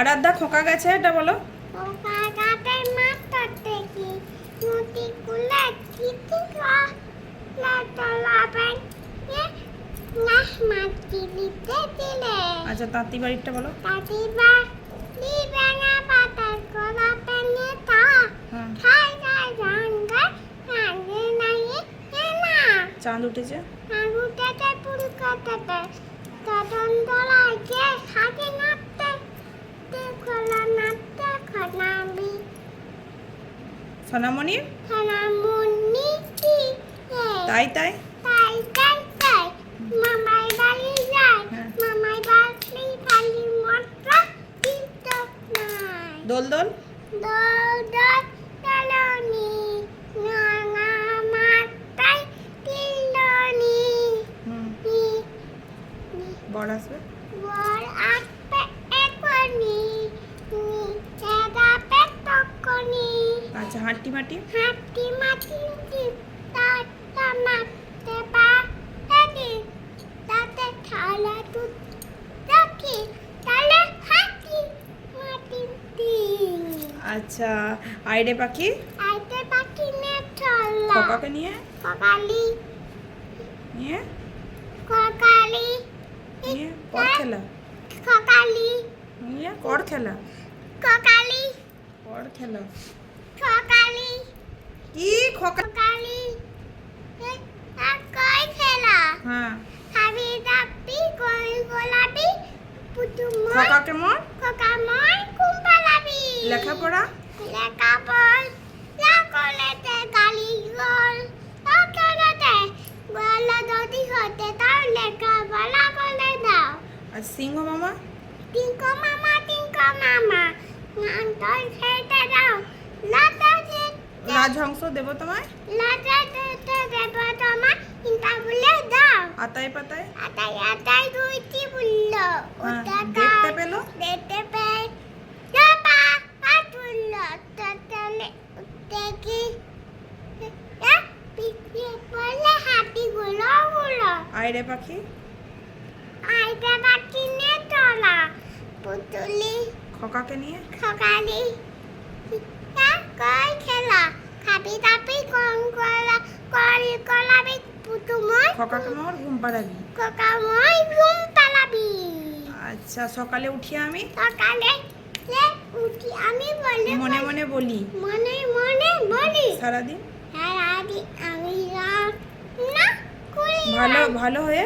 আরাধ্যা খোকা গেছে, এটা বলো। খোকা গাতে মাত্রতে কি নদী কুলে চিঠি লাটালাবেন না মাটি দিতে দিলে। আচ্ছা, তাঁতি বাড়িটা বলো। তাঁতি বাড়ি বেঙা পাতার কলা পেনে তা খাই খাই রাঙ্গা রাঙ্গে নাই না। চাঁদ উঠেছে, চাঁদ উঠেছে পুলকাতাতে তদন দলায় যে সাজে নাচতে খোলা নাচতে খনাবি সোনামণি খনামুনি কি তাই তাই তাই তাই তাই মামাই বাড়ি যায় মামাই বাড়ি খালি মটরা কিন্তু নাই দোল দোল দোল দোল দলনি নাঙা মাতাই তিলনি বড় আসবে, বর আসবে এখনি নিচে গাবে তখনি। আচ্ছা, হাঁটি মাটি হাতি মাটি তাতা মারতে পারি তাতে থালা দুধ রাখি তাহলে হাতি মাটি দিই। আচ্ছা, আইরে পাখি আইতে পাখি নে চলা খোকাকে নিয়ে ককালি নিয়ে ককালি নিয়ে কর খেলা, ককালি নিয়ে কর খেলা, ককালি কর খেলা ককালি কি খোকা। ককালি আর কই খেলা হ্যাঁ, হাবি দাপি কই গোলাপি পুতুম খোকাকে মর খোকা মই কুম্পালাবি লেখাপড়া লেখাপড় লাকলেতে গালি গল তাকলেতে বলা যদি হতে তার লেখা বলা বলে দাও। আর সিংহ মামা টিঙ্কো মামা নাম তোর খেতে দাও লাটা রাজহংস দেব তোমায়, লাটা দিতে দেব তোমার চিন্তা বলে দাও। আতায় পাতায় আটাই আটাই দুইটি বললো ওটা দেখতে পেলো, দেখতে পেয়ে বাবা আটুল্লো তাহলে দেখি পিছিয়ে পড়লে হাতিগুলো গুলো আইরে পাখি আইটা বাকি নে তোলা পুতুলি খোকাকে নিয়ে খকালি কই খেলা খাবি তাপি কম কলা কল কলাবি পুতুময় খোকাকে মর ঘুম পাড়াবি। ককাময় ঘুম পালাবি। আচ্ছা, সকালে উঠিয়ে আমি সকালে উঠি আমি বলে মনে মনে বলি, মনে মনে বলি সারাদিন সারাদিন আমি না করি ভালো ভালো হয়ে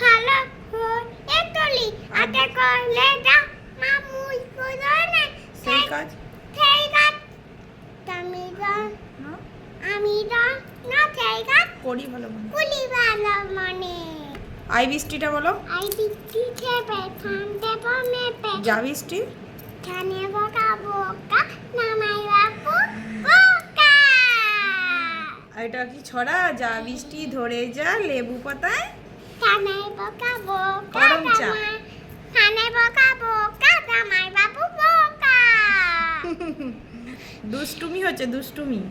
ভালো হয়ে চলি আতে করলে যা মামুই করে না সেই কাজ সেই কাজ আমি না আমি না সেই কাজ করি ভালো মনে। কুলি ভালো মনে আই বৃষ্টিটা বলো। আই দিচ্ছি খেপে ফান্তে পমে পে যা বৃষ্টি খানে বোকা বোকা নামাই বাপু বোকা। এটা কি ছড়া? যা বৃষ্টি ধরে যা লেবু পাতায় খানে বোকা বোকা গরম চা। খানে বোকা বোকা নামাই বাপু বোকা। দুষ্টুমি হচ্ছে, দুষ্টুমি।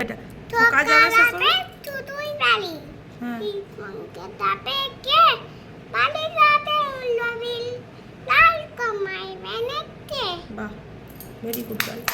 এটা তো খোকা যাবে শ্বশুর, তুই বাড়ি হ্যাঁ মনকে তাপে কে বাড়ি যাবে উল্লবিল লাল কমাই বেনেকে। বাহ, ভেরি গুড গার্ল।